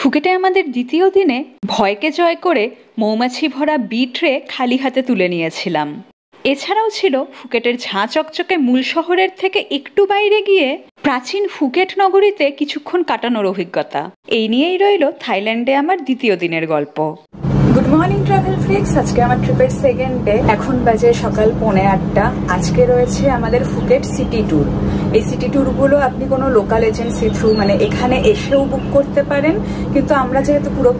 ফুকেটে আমাদের দ্বিতীয় দিনে ভয়কে জয় করে মৌমাছি ভরা বি ট্রে খালি হাতে তুলে নিয়েছিলাম। এছাড়াও ছিল ফুকেটের ঝাঁ চকচকে মূল শহরের থেকে একটু বাইরে গিয়ে প্রাচীন ফুকেট নগরীতে কিছুক্ষণ কাটানোর অভিজ্ঞতা। এই নিয়েই রইল থাইল্যান্ডে আমার দ্বিতীয় দিনের গল্প। Good morning travel freaks. আজকে আমার ট্রিপের সেকেন্ড ডে। এখন বাজে সকাল 8:45। আজকে রয়েছে আমাদের ফুকেট সিটি ট্যুর। এই সিটি ট্যুরগুলো আপনি কোনো লোকাল এজেন্সি থ্রু মানে এখানে এসেও বুক করতে পারেন, কিন্তু আমরা যেহেতু পুরো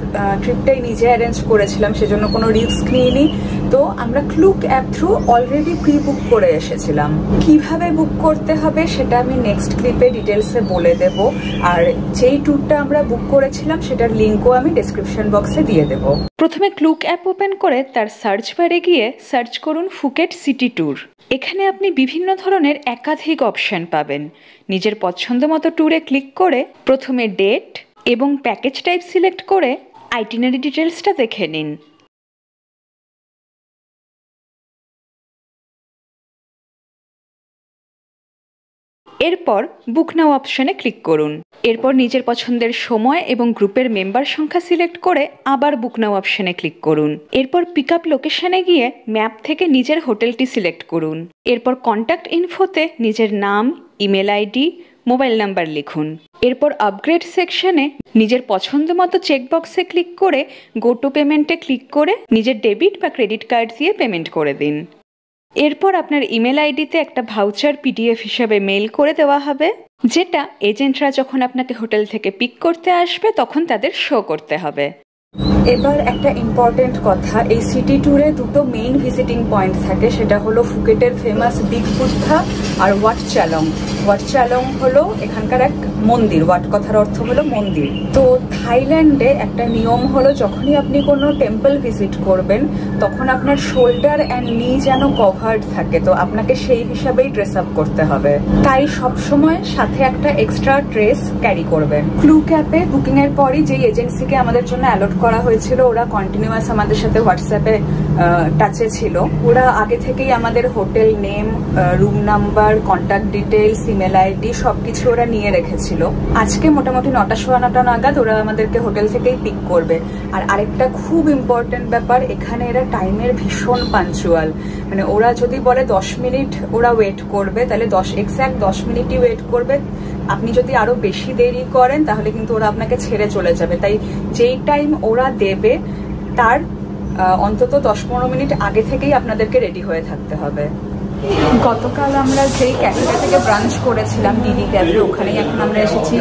ট্রিপটাই নিজে অ্যারেঞ্জ করেছিলাম সেজন্য কোনো রিস্ক নিইনি। তো আমরা Glück app through already pre book করে এসেছিলাম। কিভাবে বুক করতে হবে সেটা আমি নেক্সট ক্লিপে ডিটেলসে বলে দেব। আর যেই ট্যুরটা আমরা বুক করেছিলাম সেটার লিঙ্কও আমি ডেসক্রিপশন বক্সে দিয়ে দেবো। প্রথমে ক্লুক অ্যাপ ওপেন করে তার সার্চ বারে গিয়ে সার্চ করুন ফুকেট সিটি ট্যুর। এখানে আপনি বিভিন্ন ধরনের একাধিক অপশন পাবেন। নিজের পছন্দ মতো ট্যুরে ক্লিক করে প্রথমে ডেট এবং প্যাকেজ টাইপ সিলেক্ট করে আইটিনারি ডিটেলসটা দেখে নিন। এরপর বুক নাও অপশনে ক্লিক করুন। এরপর নিজের পছন্দের সময় এবং গ্রুপের মেম্বার সংখ্যা সিলেক্ট করে আবার বুক নাও অপশনে ক্লিক করুন। এরপর পিক আপ লোকেশনে গিয়ে ম্যাপ থেকে নিজের হোটেলটি সিলেক্ট করুন। এরপর কন্ট্যাক্ট ইনফোতে নিজের নাম, ইমেল আইডি, মোবাইল নাম্বার লিখুন। এরপর আপগ্রেড সেকশনে নিজের পছন্দ মতো চেকবক্সে ক্লিক করে গো টু পেমেন্টে ক্লিক করে নিজের ডেবিট বা ক্রেডিট কার্ড দিয়ে পেমেন্ট করে দিন। এরপর আপনার ইমেল আইডিতে একটা ভাউচার পিডিএফ হিসাবে মেইল করে দেওয়া হবে, যেটা এজেন্টরা যখন আপনাকে হোটেল থেকে পিক করতে আসবে তখন তাদের শো করতে হবে। এবার একটা ইম্পর্টেন্ট কথা, এই সিটি ট্যুরে দুটো মেইন ভিজিটিং পয়েন্ট থাকে। সেটা হলো ফুকেটের ফেমাস বিগ বুদ্ধা আর ওয়াট চালং। ওয়াট চালং হলো এখানকার এক মন্দির। ওয়াট কথার অর্থ হলো মন্দির। তো থাইল্যান্ডে একটা নিয়ম হলো যখনই আপনি কোনো টেম্পল ভিজিট করবেন তখন আপনার শোল্ডার অ্যান্ড নি যেন কভার্ড থাকে। তো আপনাকে সেই হিসাবেই ড্রেস আপ করতে হবে। তাই সবসময় সাথে একটা এক্সট্রা ড্রেস ক্যারি করবেন। ক্লুক অ্যাপে বুকিং এর পরই যেই এজেন্সিকে আমাদের জন্য অ্যালট করা হয়েছিল ওরা কন্টিনিউয়াস আমাদের সাথে হোয়াটসঅ্যাপে টাচে ছিল। ওরা আগে থেকেই আমাদের hotel name, room number, contact details, email ID সবকিছু ওরা নিয়ে রেখেছিল। আজকে মোটামুটি 9:15 নাগাদ ওরা আমাদেরকে হোটেল থেকেই পিক করবে। আর আরেকটা খুব ইম্পর্টেন্ট ব্যাপার, এখানে এরা টাইমের ভীষণ পাঞ্চুয়াল। মানে ওরা যদি বলে 10 মিনিট ওরা ওয়েট করবে তাহলে এক্স্যাক্ট 10 মিনিটই ওয়েট করবে। আপনি যদি আরো বেশি দেরি করেন তাহলে কিন্তু ওরা আপনাকে ছেড়ে চলে যাবে। তাই যেই টাইম ওরা দেবে তার অন্তত 10-15 মিনিট আগে থেকেই আপনাদেরকে রেডি হয়ে থাকতে হবে। গতকাল আমরা যেই ক্যাফেটা থেকে ব্রাঞ্চ করেছিলাম ডিডি ক্যাফে, ওখানেই এখন আমরা এসেছি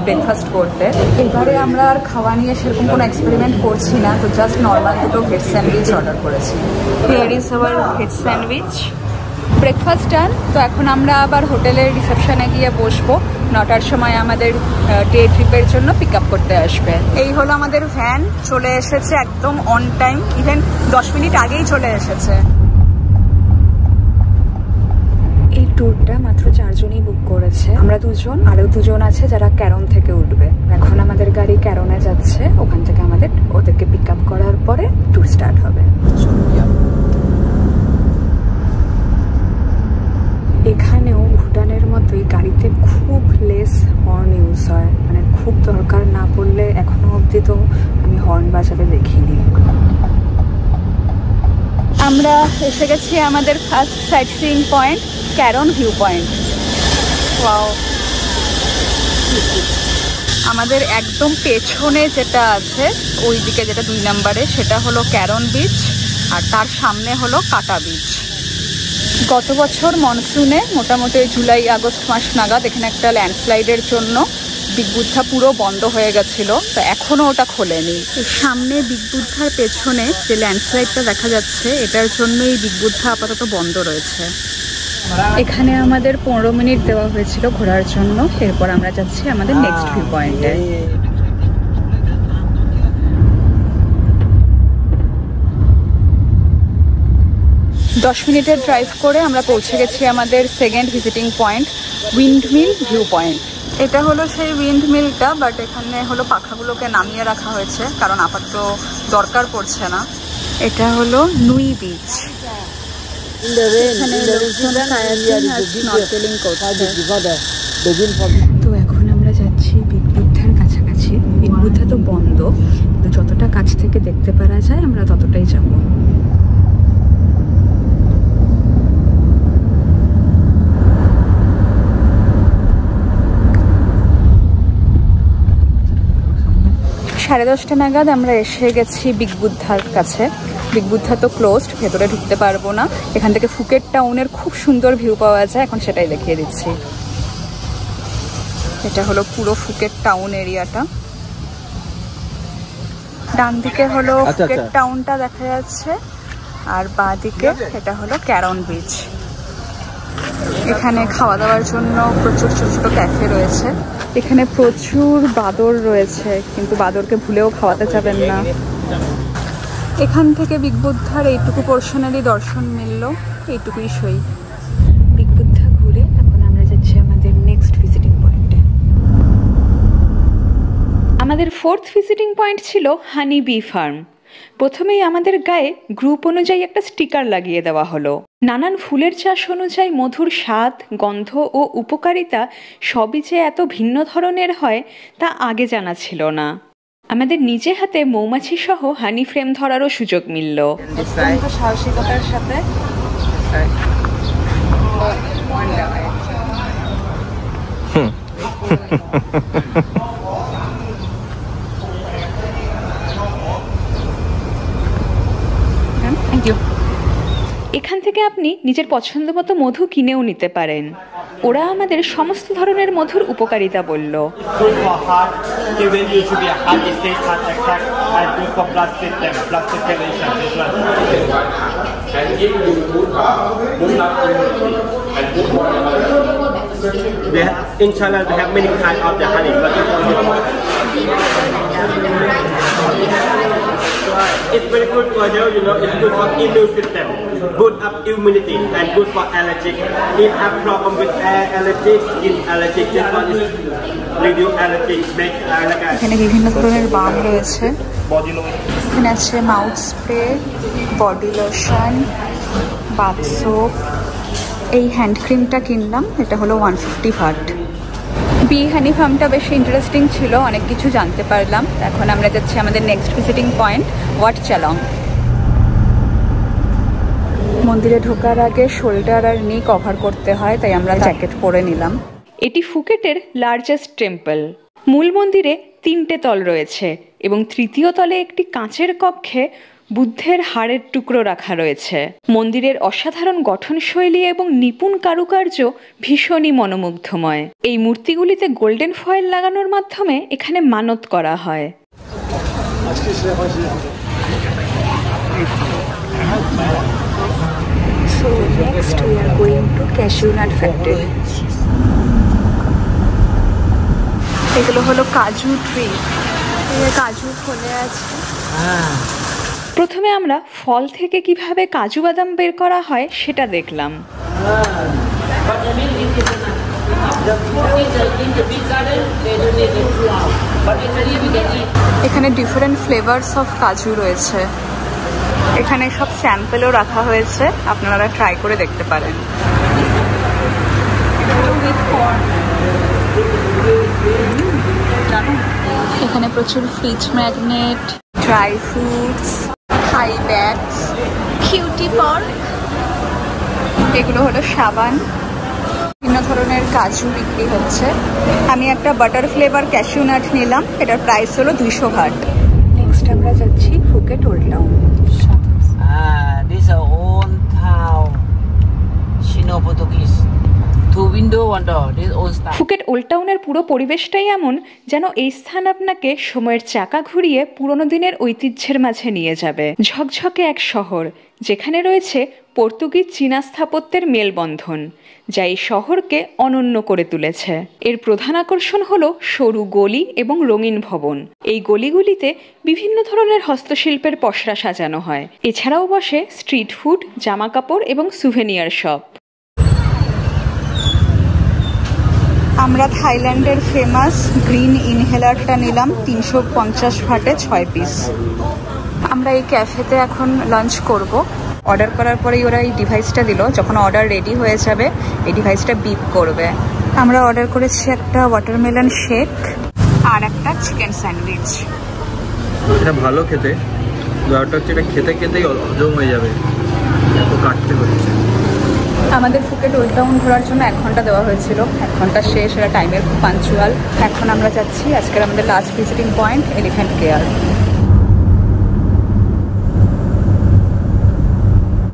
ব্রেকফাস্ট করতে। এবারে আমরা আর খাওয়া নিয়ে সেরকম কোনো এক্সপেরিমেন্ট করছি না, তো জাস্ট নর্মাল দুটো ভেজ স্যান্ডউইচ অর্ডার করেছি। Here is our veg sandwich. Breakfast done. তো এখন আমরা আবার হোটেলের রিসেপশনে গিয়ে বসবো। 9টার সময় আমাদের ডে ট্রিপের জন্য পিক আপ করতে আসবে। এই হলো আমাদের ভ্যান, চলে এসেছে একদম অন টাইম, ইভেন 10 মিনিট আগেই চলে এসেছে। এই ট্যুরটা মাত্র 4 জনই বুক করেছে। আমরা 2 জন, আরও 2 জন আছে যারা ক্যারন থেকে উঠবে। এখন আমাদের গাড়ি ক্যারনে যাচ্ছে, ওখান থেকে ওদেরকে পিক আপ করার পরে ট্যুর স্টার্ট হবে। এখানেও ভুটানের মতোই গাড়িতে খুব লেস হর্ন ইউজ হয়, মানে খুব দরকার না পড়লে এখনো অবধি তো আমি হর্ন বাজাতে দেখিনি। আমরা এসে গেছি আমাদের first sight seeing point, Charon view point. Wow! আমাদের একদম পেছনে যেটা আছে ওই দিকে যেটা 2 নম্বরে সেটা হলো ক্যারন বিচ, আর তার সামনে হলো কাটা বিচ। গত বছর মনসুনে মোটামুটি জুলাই আগস্ট মাস নাগাদ এখানে একটা ল্যান্ডস্লাইডের জন্য বিগ বুদ্ধা পুরো বন্ধ হয়ে গেছিল, তো এখনও ওটা খোলেনি। সামনে বিগ বুদ্ধার পেছনে যে ল্যান্ডস্লাইডটা দেখা যাচ্ছে এটার জন্যই বিগ বুদ্ধা আপাতত বন্ধ রয়েছে। এখানে আমাদের 15 মিনিট দেওয়া হয়েছিল ঘোরার জন্য। এরপর আমরা যাচ্ছি আমাদের নেক্সট ভিউ পয়েন্টে। 10 মিনিটের ড্রাইভ করে আমরা পৌঁছে গেছি আমাদের second visiting point, windmill view point. এটা হলো সেই উইন্ডমিলটা, বাট এখানে হলো পাখাগুলোকে নামিয়ে রাখা হয়েছে কারণ আপাতত দরকার পড়ছে না। এটা হলো নুই বিচ। তো এখন আমরা যাচ্ছি বিগ বুদ্ধার কাছাকাছি। বিগ বুদ্ধা তো বন্ধ, কিন্তু যতটা কাছ থেকে দেখতে পারা যায় আমরা ততটাই যাব। সাড়ে 10টা নাগাদ আমরা এসে গেছি বিগ বুদ্ধার কাছে। বিগ বুদ্ধা তো ক্লোজড, ভেতরে ঢুকতে পারবো না। এখান থেকে ফুকেট টাউনের খুব সুন্দর ভিউ পাওয়া যায়, এখন সেটাই দেখিয়ে দিচ্ছি। এটা হলো পুরো ফুকেট টাউন এরিয়াটা। ডান দিকে হলো ফুকেট টাউনটা দেখা যাচ্ছে, আর বাঁ দিকে এটা হলো ক্যারন বিচ। এখানে খাওয়া দাওয়ার জন্য প্রচুর ছোট ছোট ক্যাফে রয়েছে। এখানে প্রচুর বাদর রয়েছে, কিন্তু বাদরকে ভুলেও খাওয়াতে যাবেন না। এখান থেকে বিগ বুদ্ধার এইটুকু পোর্শনেরই দর্শন মিলল, এইটুকুই সই। বিগ বুদ্ধা ঘুরে এখন আমরা যাচ্ছি আমাদের নেক্সট ভিজিটিং পয়েন্টে। আমাদের 4th ভিজিটিং পয়েন্ট ছিল হানি বি ফার্ম। প্রথমেই আমাদের গায়ে গ্রুপ অনুযায়ী একটা স্টিকার লাগিয়ে দেওয়া হলো। নানান ফুলের চাষ অনুযায়ী মধুর স্বাদ, গন্ধ ও উপকারিতা সবই যে এত ভিন্ন ধরনের হয় তা আগে জানা ছিল না। আমাদের নিজে হাতে মৌমাছি সহ হানি ফ্রেম ধরারও সুযোগ মিলল। সাহসিকতার সাথে এখান থেকে আপনি নিজের পছন্দ মতো মধু কিনেও নিতে পারেন। ওরা আমাদের সমস্ত ধরনের মধুর উপকারিতা বলল। In China, they have many kinds of the honey, but it's very good for you, you know, it's good for immune system, good up immunity, and good for allergic. If have problem with air allergic, skin allergic, this one is reduce allergic, make like a... এখানে বিভিন্ন ধরনের বাম রয়েছে। এখানে আছে mouth spray, body lotion, bath soap. এই hand ক্রিমটা কিনলাম, এটা হলো 150 বাট। বি হানি ফার্মটা বেশ ইন্টারেস্টিং ছিল, অনেক কিছু জানতে পারলাম। এখন আমরা যাচ্ছি আমাদের নেক্সট ভিজিটিং পয়েন্ট ওয়াট চালং। মন্দিরে ঢোকার আগে শোল্ডার আর নি কভার করতে হয়, তাই আমরা জ্যাকেট পরে নিলাম। এটি ফুকেটের লার্জেস্ট টেম্পল। মূল মন্দিরে 3টে তল রয়েছে এবং তৃতীয় তলে একটি কাঁচের কক্ষে বুদ্ধের হাড়ের টুকরো রাখা রয়েছে। মন্দিরের অসাধারণ গঠনশৈলী এবং নিপুণ কারুকার্য ভীষণই মনোমুগ্ধময়। এই মূর্তিগুলিতে গোল্ডেন ফয়েল লাগানোর মাধ্যমে এখানে মানত করা হয়। So next we are going to cashew nut factory. এগুলো হলো কাজু ট্রি, কাজু ফলে আছে। প্রথমে আমরা ফল থেকে কিভাবে কাজু বাদাম বের করা হয় সেটা দেখলাম। এখানে ডিফারেন্ট ফ্লেভারস অফ কাজু রয়েছে। এখানে সব স্যাম্পেলও রাখা হয়েছে, আপনারা ট্রাই করে দেখতে পারেন। এখানে প্রচুর ফ্রিজ ম্যাগনেট, ড্রাই ফ্রুটস, হাই ব্যাগস, কিউটি পর্ক, এগুলো হলো সাবান। বিভিন্ন ধরনের কাজু বিক্রি হচ্ছে। আমি একটা বাটার ফ্লেভার ক্যাশিউ নাট নিলাম, এটার প্রাইস হলো 200 বাট। নেক্সট আমরা যাচ্ছি Phuket old town. This is our own town, Sino-Portuguese. 2 window, 1 door. This old style. Phuket old টাউনের পুরো পরিবেশটাই এমন যেন এই স্থান আপনাকে সময়ের চাকা ঘুরিয়ে পুরনো দিনের ঐতিহ্যের মাঝে নিয়ে যাবে। ঝকঝকে এক শহর যেখানে রয়েছে পর্তুগিজ চীনা স্থাপত্যের মেলবন্ধন, যা এই শহরকে অনন্য করে তুলেছে। এর প্রধান আকর্ষণ হলো সরু গলি এবং রঙিন ভবন। এই গলিগুলিতে বিভিন্ন ধরনের হস্তশিল্পের পসরা সাজানো হয়। এছাড়াও বসে স্ট্রিট ফুড, জামা কাপড় এবং সুভেনিয়ার শপ। আমরা থাইল্যান্ডের ফেমাস গ্রিন ইনহেলারটা নিলাম 350 বাটে 6 পিস। আমরা এই ক্যাফেতে এখন লাঞ্চ করব। অর্ডার করার পরেই ওরা এই ডিভাইসটা দিল, যখন অর্ডার রেডি হয়ে যাবে এই ডিভাইসটা বিপ করবে। আমরা অর্ডার করেছি একটা ওয়াটারমেলন শেক আর একটা চিকেন স্যান্ডউইচ। এটা ভালো খেতে, ব্যাপারটা হচ্ছে এটা খেতে খেতেই হজম হয়ে যাবে, এত কাটতে হচ্ছে। আমাদের ফুকেট ওয়েট টাউন ঘোরার জন্য 1 ঘন্টা দেওয়া হয়েছিল, 1 ঘন্টা শেষ, এটা টাইমের খুব পাঞ্চুয়াল। এখন আমরা যাচ্ছি আজকের আমাদের last visiting point elephant care.